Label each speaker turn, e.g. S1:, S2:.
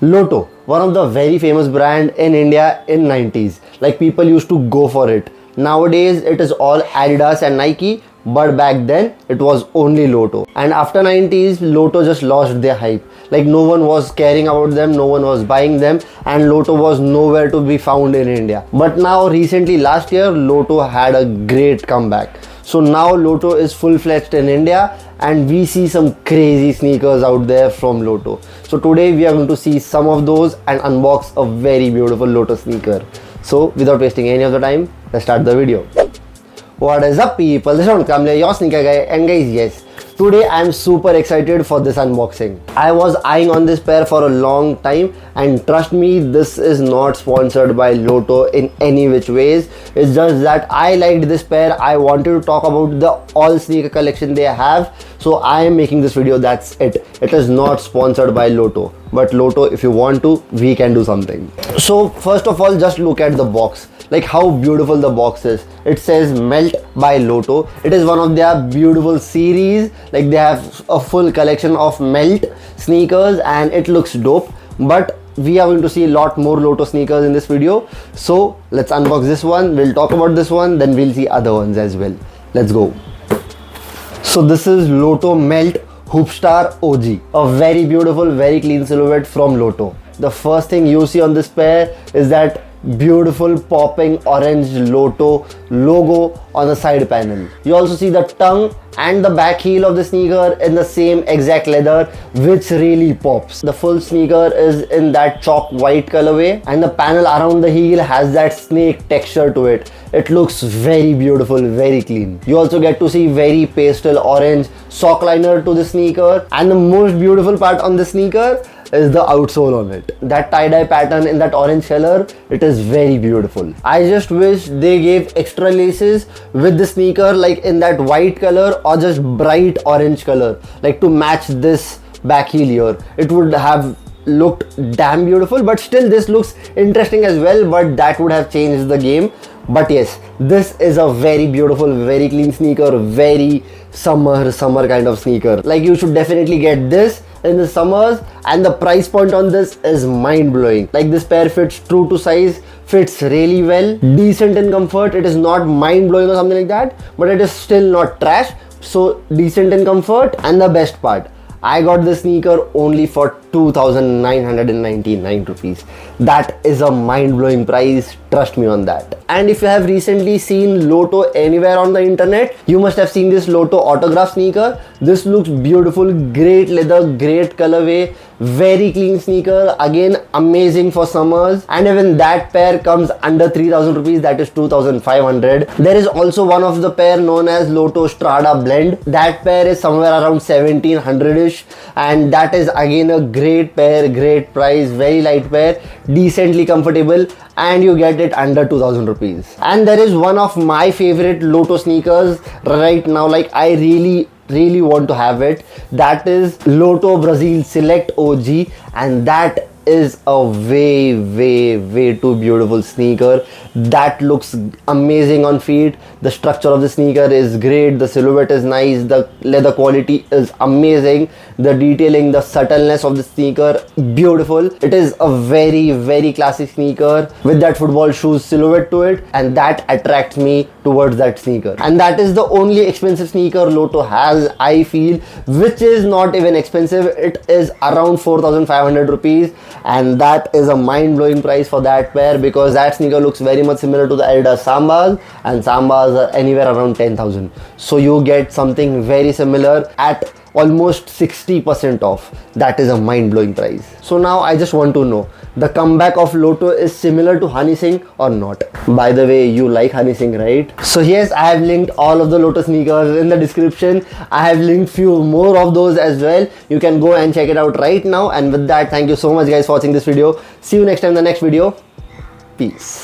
S1: Lotto, one of the very famous brand in India in 90s. Like people used to go for it. Nowadays it is all Adidas and Nike, but back then it was only Lotto. And after 90s, Lotto just lost their hype. Like no one was caring about them, no one was buying them, and Lotto was nowhere to be found in India. But now recently last year, Lotto had a great comeback. So now Lotto is full-fledged in India and we see some crazy sneakers out there from Lotto. So today we are going to see some of those and unbox a very beautiful Lotto sneaker. So without wasting any of the time, let's start the video. What is up people, this is Kamle, your sneaker guy, and guys, yes, today I am super excited for this unboxing. I was eyeing on this pair for a long time, and trust me, this is not sponsored by Lotto in any which ways. It's just that I liked this pair. I wanted to talk about the all sneaker collection they have, so I am making this video. That's it. It is not sponsored by Lotto, but Lotto, if you want to, we can do something. So first of all, just look at the box. Like how beautiful the box is. It says Melt by Lotto. It is one of their beautiful series. Like they have a full collection of Melt sneakers and it looks dope. But we are going to see a lot more Lotto sneakers in this video. So let's unbox this one. We'll talk about this one, then we'll see other ones as well. Let's go. So this is Lotto Melt Hoopstar OG. A very beautiful, very clean silhouette from Lotto. The first thing you see on this pair is that beautiful popping orange Lotto logo on the side panel. You also see the tongue and the back heel of the sneaker in the same exact leather, which really pops. The full sneaker is in that chalk white colorway and the panel around the heel has that snake texture to it. It looks very beautiful, very clean. You also get to see very pastel orange sock liner to the sneaker, and the most beautiful part on the sneaker is the outsole on it. That tie-dye pattern in that orange color, it is very beautiful. I just wish they gave extra laces with the sneaker, like in that white color or just bright orange color, like to match this back heel here. It would have looked damn beautiful, but still this looks interesting as well, but that would have changed the game. But yes, this is a very beautiful, very clean sneaker, very summer kind of sneaker. Like you should definitely get this in the summers, and the price point on this is mind-blowing. Like this pair fits true to size, fits really well, decent in comfort. It is not mind-blowing or something like that, but it is still not trash. So decent in comfort, and the best part, I got this sneaker only for 2,999 rupees. That is a mind-blowing price, trust me on that. And if you have recently seen Lotto anywhere on the internet, you must have seen this Lotto autograph sneaker. This looks beautiful, great leather, great colorway, very clean sneaker, again amazing for summers. And even that pair comes under 3,000 rupees, that is 2,500. There is also one of the pair known as Lotto Strada blend. That pair is somewhere around 1,700ish, and that is again a great pair, great price, very light pair, decently comfortable, and you get it under 2,000 rupees. And there is one of my favorite Lotto sneakers right now, like I really want to have it. That is Lotto Brasil Select OG, and that is a way too beautiful sneaker. That looks amazing on feet. The structure of the sneaker is great, the silhouette is nice, the leather quality is amazing, the detailing, the subtleness of the sneaker, beautiful. It is a very classic sneaker with that football shoes silhouette to it, and that attracts me towards that sneaker. And that is the only expensive sneaker Lotto has, I feel, which is not even expensive. It is around 4,500 rupees, and that is a mind-blowing price for that pair, because that sneaker looks very much similar to the Adidas Sambas, and Sambas are anywhere around 10,000. So you get something very similar at almost 60% off. That is a mind-blowing price. So now I just want to know, the comeback of Lotto is similar to Honey Singh or not? By the way, you like Honey Singh, right? So yes, I have linked all of the Lotto sneakers in the description. I have linked few more of those as well. You can go and check it out right now. And with that, thank you so much guys for watching this video. See you next time in the next video. Peace.